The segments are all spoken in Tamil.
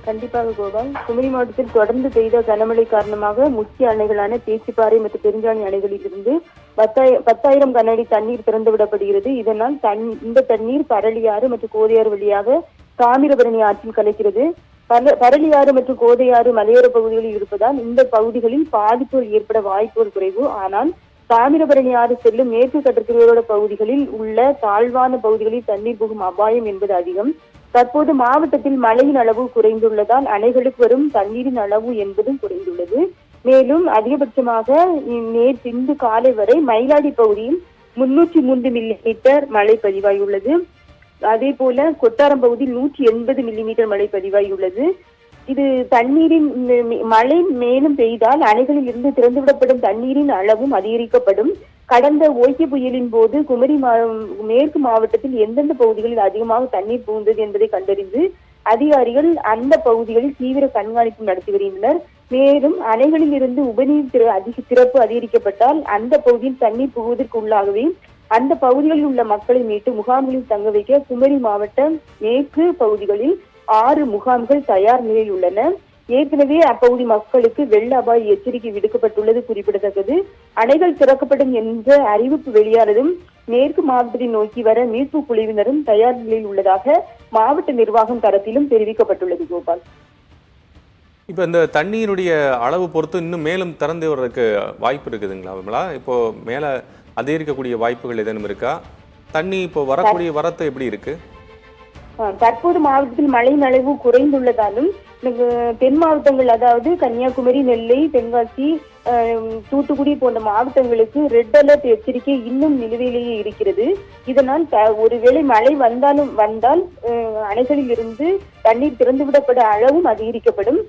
கண்டிப்பாக கோபால். குமரி மாவட்டத்தில் தொடர்ந்து பெய்த கனமழை காரணமாக முக்கிய அணைகளான பேச்சிப்பாறை மற்றும் பெருஞ்சாணி அணைகளில் இருந்து 10,000 கன அடி தண்ணீர் திறந்துவிடப்படுகிறது. இதனால் இந்த தண்ணீர் பரளியாறு மற்றும் கோதையாறு வழியாக தாமிரபரணி ஆற்றில் கலக்கிறது. பரளியாறு மற்றும் கோதையாறு மலையோர பகுதிகளில் இருப்பதால் இந்த பகுதிகளில் பாதிப்புகள் ஏற்பட வாய்ப்புகள் குறைவு. ஆனால் தாமிரபரணி ஆறு செல்லும் மேற்கு கடற்கரையோர பகுதிகளில் உள்ள தாழ்வான பகுதிகளில் தண்ணீர் புகும் அபாயம் என்பது அதிகம். தற்போது மாவட்டத்தில் மழையின் அளவு குறைந்துள்ளதால் அணைகளுக்கு வரும் தண்ணீரின் அளவு என்பதும் குறைந்துள்ளது. மேலும் அதிகபட்சமாக இன்று காலை வரை மயிலாடி பகுதியில் 303 மில்லிமீட்டர் மழை பதிவாகியுள்ளது. அதே போல கொட்டாரம் பகுதியில் 180 மில்லிமீட்டர் மழை பதிவாகியுள்ளது. இது தண்ணீரின் மழை மேலும் பெய்தால் அணைகளில் இருந்து திறந்துவிடப்படும் தண்ணீரின் அளவும் அதிகரிக்கப்படும். கடந்த ஓய்கி புயலின் போது குமரி மேற்கு மாவட்டத்தில் எந்தெந்த பகுதிகளில் அதிகமாக தண்ணீர் புகுந்தது என்பதை கண்டறிந்து அதிகாரிகள் அந்த பகுதிகளில் தீவிர கண்காணிப்பு நடத்தி வருகின்றனர். மேலும் அணைகளில் இருந்து உபநீர் திறப்பு அதிகரிக்கப்பட்டால் அந்த பகுதியில் தண்ணீர் புகுவதற்கு உள்ளாகவே அந்த பகுதிகளில் உள்ள மக்களை மீட்டு முகாம்களில் தங்க வைக்க குமரி மாவட்ட மேற்கு பகுதிகளில் 6 முகாம்கள் தயார் நிலையில் உள்ளன. ஏற்கனவே அப்பகுதி மக்களுக்கு வெள்ள அபாய எச்சரிக்கை விடுக்கப்பட்டுள்ளது குறிப்பிடத்தக்கது. அணைகள் திறக்கப்படும் என்ற அறிவிப்பு வெளியானதும் மேற்கு மாவட்டத்தை நோக்கி வர மீட்பு குழுவினரும் தயார் நிலையில் உள்ளதாக மாவட்ட நிர்வாகம் தரப்பிலும் தெரிவிக்கப்பட்டுள்ளது. கோபால், இப்போ இந்த தண்ணீருடைய அளவு பொறுத்து இன்னும் மேலும் திறந்து வர்றதுக்கு வாய்ப்பு இருக்குதுங்களா? இப்போ மேல அதிகரிக்கக்கூடிய வாய்ப்புகள் ஏதேனும் இருக்கா? தண்ணி இப்போ வரக்கூடிய வரத்து எப்படி இருக்கு? தற்போது மாவட்டத்தில் மழையின் அளவு குறைந்துள்ளதாலும் தென் மாவட்டங்கள், அதாவது கன்னியாகுமரி, நெல்லை, தென்காசி, தூத்துக்குடி போன்ற மாவட்டங்களுக்கு ரெட் அலர்ட் எச்சரிக்கை இன்னும் நிலுவையிலேயே இருக்கிறது. இதனால் ஒருவேளை மழை வந்தால் அணைகளில் இருந்து தண்ணீர் திறந்துவிடப்பட அளவும் அதிகரிக்கப்படும்.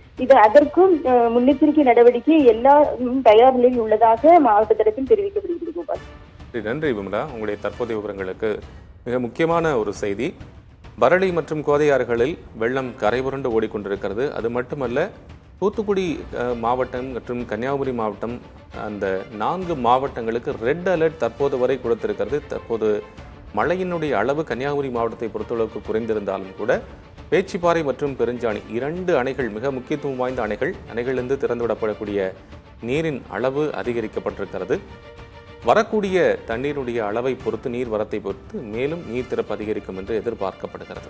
அதற்கும் முன்னெச்சரிக்கை நடவடிக்கை எல்லாரும் தயார் நிலையில் உள்ளதாக மாவட்ட தரப்பில் தெரிவிக்கப்படுகிறது. கோபால், நன்றி விமலா. உங்களுடைய தற்போதைய விவரங்களுக்கு. மிக முக்கியமான ஒரு செய்தி, பரளி மற்றும் கோதையாறுகளில் வெள்ளம் கரைபுரண்டு ஓடிக்கொண்டிருக்கிறது. அது மட்டுமல்ல, தூத்துக்குடி மாவட்டம் மற்றும் கன்னியாகுமரி மாவட்டம், அந்த 4 மாவட்டங்களுக்கு ரெட் அலர்ட் தற்போது வரை கொடுத்திருக்கிறது. தற்போது மழையினுடைய அளவு கன்னியாகுமரி மாவட்டத்தை பொறுத்தளவுக்கு குறைந்திருந்தாலும் கூட பேச்சிப்பாறை மற்றும் பெருஞ்சாணி 2 அணைகள், மிக முக்கியத்துவம் வாய்ந்த அணைகளிலிருந்து திறந்துவிடப்படக்கூடிய நீரின் அளவு அதிகரிக்கப்பட்டிருக்கிறது. வரக்கூடிய தண்ணீருடைய அளவை பொறுத்து, நீர் வரத்தை பொறுத்து மேலும் நீர் திறப்பு அதிகரிக்கும் என்று எதிர்பார்க்கப்படுகிறது.